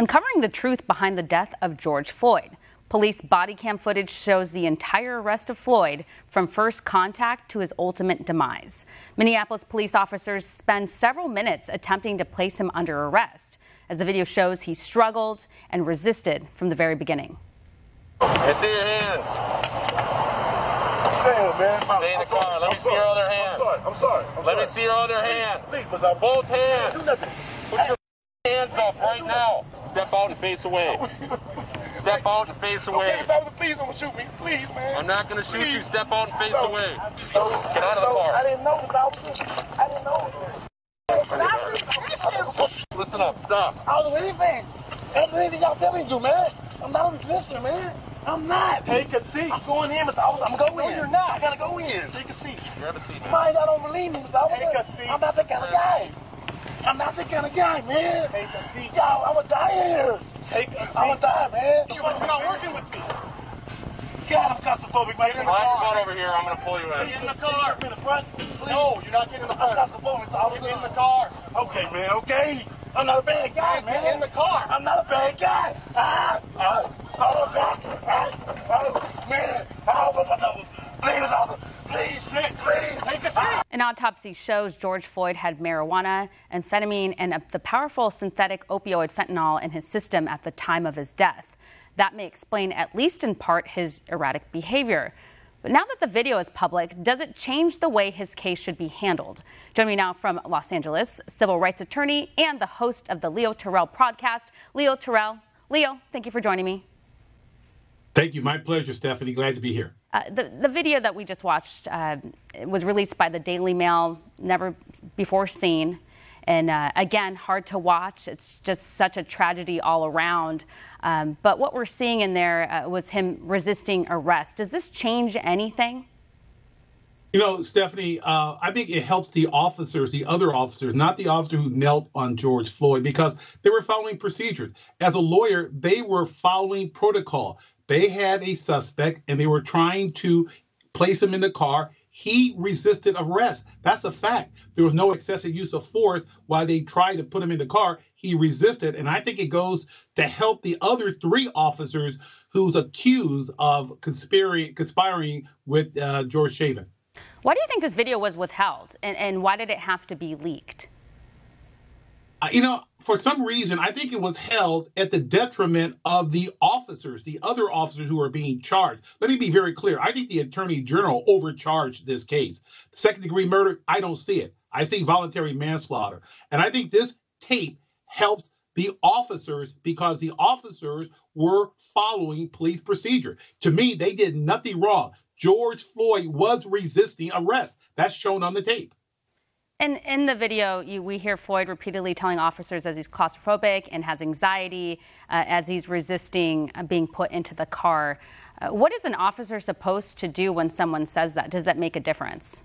Uncovering the truth behind the death of George Floyd. Police body cam footage shows the entire arrest of Floyd from first contact to his ultimate demise. Minneapolis police officers spend several minutes attempting to place him under arrest. As the video shows, he struggled and resisted from the very beginning. I see your hands. Damn, man. Stay in the car. Let me see your other hand. I'm sorry. Let me see your other hand. Please, Both hands. do nothing. Put your hands up right now. Step out and face away. Step out and face away. Okay, if please don't shoot me. Please, man. I'm not going to shoot you. Step out and face No. away. Get out of the car. I didn't know this, officer. I didn't know this. Listen up. Stop. I don't do anything. That's anything y'all tell me to do, man. I'm not a resistor, man. I'm not. Take a seat. I'm going in, Mr. Officer. I'm going in. No, you're not. I gotta go in. Take a seat. Grab a seat, man. Mind, I don't believe me, Mr. Officer. Take a seat. I'm not that kind of guy. I'm not that kind of guy, man. Take a seat. Y'all, I'm gonna die here. Take a seat. I'm gonna die, man. You're not working with me. God, I'm claustrophobic, man. Get in the car. Over here. I'm going to pull you in. Get in the car. In the front. Please. No, you're not getting in the front. I'm claustrophobic, Mr. Officer. Get in the car. Okay, man, okay. I'm not a bad guy, man. Get in the car. I'm not a bad guy. Man. Please, take a seat. An autopsy shows George Floyd had marijuana, amphetamine, and the powerful synthetic opioid fentanyl in his system at the time of his death. That may explain, at least in part, his erratic behavior. But now that the video is public, does it change the way his case should be handled? Joining me now from Los Angeles, civil rights attorney and the host of the Leo Terrell podcast, Leo Terrell. Leo, thank you for joining me. Thank you. My pleasure, Stephanie. Glad to be here. The video that we just watched was released by the Daily Mail, never before seen. And again, hard to watch. It's just such a tragedy all around. But what we're seeing in there was him resisting arrest. Does this change anything? You know, Stephanie, I think it helps the officers, the other officers, not the officer who knelt on George Floyd, because they were following procedures. As a lawyer, they were following protocol. They had a suspect and they were trying to place him in the car. He resisted arrest. That's a fact. There was no excessive use of force while they tried to put him in the car. He resisted. And I think it goes to help the other three officers who's accused of conspiring with George Chauvin. Why do you think this video was withheld? And why did it have to be leaked? You know, for some reason, I think it was held at the detriment of the officers, the other officers who are being charged. Let me be very clear. I think the Attorney General overcharged this case. Second-degree murder, I don't see it. I see voluntary manslaughter. And I think this tape helps the officers because the officers were following police procedure. To me, they did nothing wrong. George Floyd was resisting arrest. That's shown on the tape. And in the video, we hear Floyd repeatedly telling officers as he's claustrophobic and has anxiety as he's resisting being put into the car. What is an officer supposed to do when someone says that? Does that make a difference?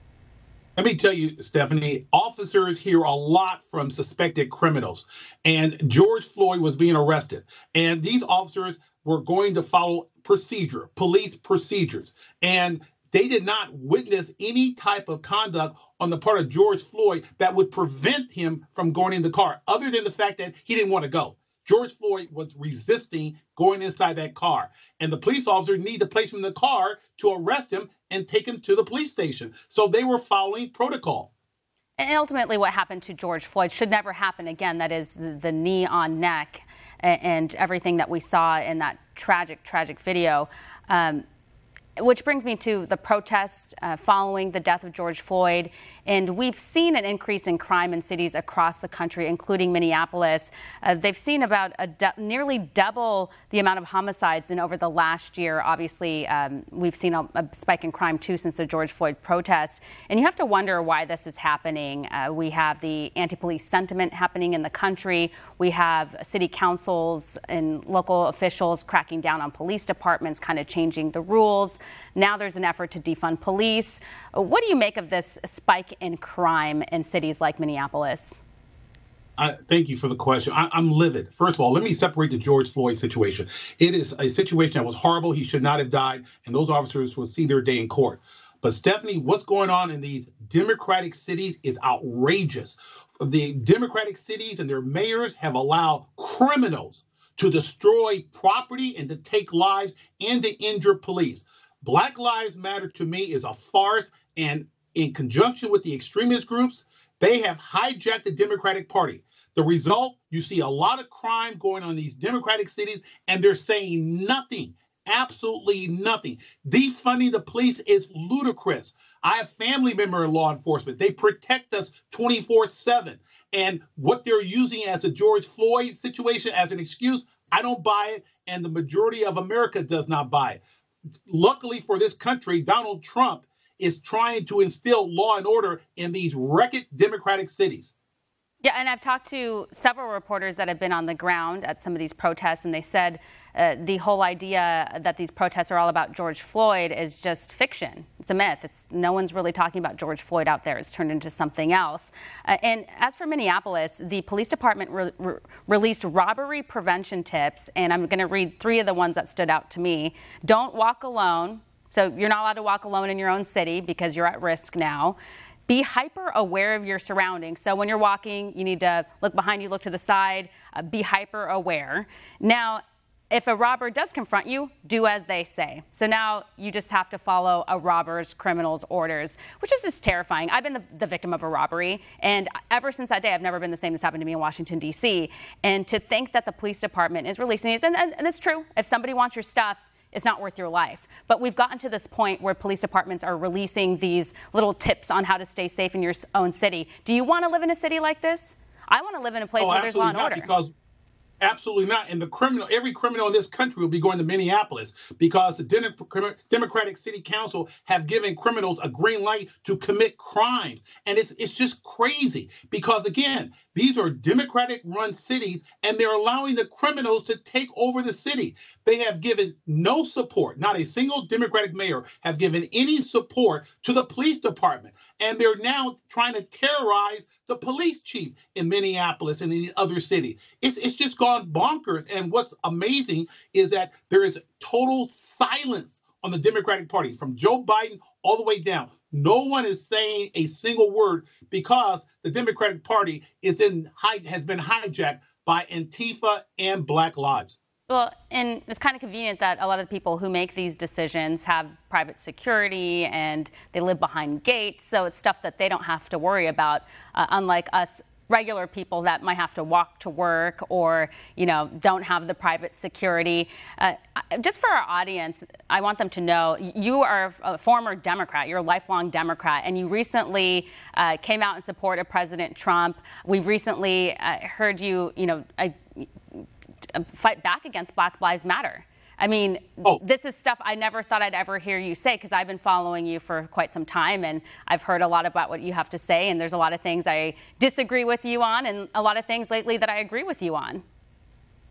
Let me tell you, Stephanie, officers hear a lot from suspected criminals. And George Floyd was being arrested. And these officers were going to follow procedure, police procedures. And they did not witness any type of conduct on the part of George Floyd that would prevent him from going in the car, other than the fact that he didn't want to go. George Floyd was resisting going inside that car. And the police officers need to place him in the car to arrest him and take him to the police station. So they were following protocol. And ultimately what happened to George Floyd should never happen again. That is the knee on neck and everything that we saw in that tragic video. Which brings me to the protest following the death of George Floyd. And we've seen an increase in crime in cities across the country, including Minneapolis. They've seen about nearly double the amount of homicides in over the last year. Obviously, we've seen a spike in crime, too, since the George Floyd protests. And you have to wonder why this is happening. We have the anti-police sentiment happening in the country. We have city councils and local officials cracking down on police departments, kind of changing the rules. Now there's an effort to defund police. What do you make of this spike in crime in cities like Minneapolis? Thank you for the question. I'm livid. First of all, let me separate the George Floyd situation. It is a situation that was horrible. He should not have died, and those officers will see their day in court. But Stephanie, what's going on in these Democratic cities is outrageous. The Democratic cities and their mayors have allowed criminals to destroy property and to take lives and to injure police. Black Lives Matter to me is a farce, and in conjunction with the extremist groups, they have hijacked the Democratic Party. The result, you see a lot of crime going on in these Democratic cities, and they're saying nothing, absolutely nothing. Defunding the police is ludicrous. I have family members in law enforcement. They protect us 24/7. And what they're using as a George Floyd situation as an excuse, I don't buy it, and the majority of America does not buy it. Luckily for this country, Donald Trump is trying to instill law and order in these wrecked Democratic cities. Yeah, and I've talked to several reporters that have been on the ground at some of these protests, and they said the whole idea that these protests are all about George Floyd is just fiction. It's a myth. No one's really talking about George Floyd out there. It's turned into something else. And as for Minneapolis, the police department released robbery prevention tips, and I'm going to read 3 of the ones that stood out to me. Don't walk alone. So you're not allowed to walk alone in your own city because you're at risk now. Be hyper aware of your surroundings. So when you're walking, you need to look behind you, look to the side, be hyper aware. Now, if a robber does confront you, do as they say. So now you just have to follow a robber's criminal's orders, which is just terrifying. I've been the victim of a robbery, and ever since that day, I've never been the same. This happened to me in Washington, D.C. And to think that the police department is releasing these, and it's true, if somebody wants your stuff, it's not worth your life. But we've gotten to this point where police departments are releasing these little tips on how to stay safe in your own city. Do you want to live in a city like this? I want to live in a place where there's law and order. Absolutely not. And every criminal in this country will be going to Minneapolis because the Democratic City Council have given criminals a green light to commit crimes. And it's just crazy because, again, these are Democratic-run cities, and they're allowing the criminals to take over the city. They have given no support. Not a single Democratic mayor have given any support to the police department. And they're now trying to terrorize the police chief in Minneapolis and in the other cities. It's just gone bonkers. And what's amazing is that there is total silence on the Democratic Party from Joe Biden all the way down. No one is saying a single word because the Democratic Party has been hijacked by Antifa and Black Lives. Well, and it's kind of convenient that a lot of the people who make these decisions have private security and they live behind gates. So it's stuff that they don't have to worry about, unlike us regular people that might have to walk to work or, don't have the private security. Just for our audience, I want them to know you are a former Democrat. You're a lifelong Democrat, and you recently came out in support of President Trump. We've recently heard you, fight back against Black Lives Matter. I mean, This is stuff I never thought I'd ever hear you say because I've been following you for quite some time and I've heard a lot about what you have to say. And there's a lot of things I disagree with you on and a lot of things lately that I agree with you on.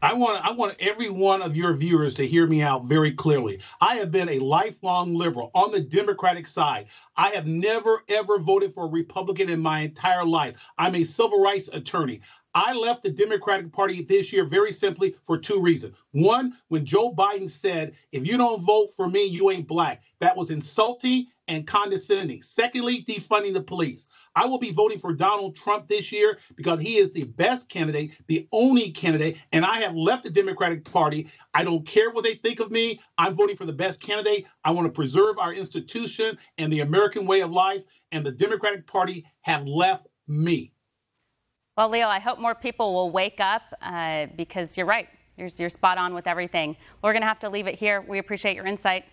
I want every one of your viewers to hear me out very clearly. I have been a lifelong liberal on the Democratic side. I have never, ever voted for a Republican in my entire life. I'm a civil rights attorney. I left the Democratic Party this year very simply for 2 reasons. One, when Joe Biden said, if you don't vote for me, you ain't black. That was insulting and condescending. Secondly, defunding the police. I will be voting for Donald Trump this year because he is the best candidate, the only candidate, and I have left the Democratic Party. I don't care what they think of me. I'm voting for the best candidate. I want to preserve our institution and the American way of life, and the Democratic Party have left me. Well, Leo, I hope more people will wake up because you're right. You're spot on with everything. We're going to have to leave it here. We appreciate your insight.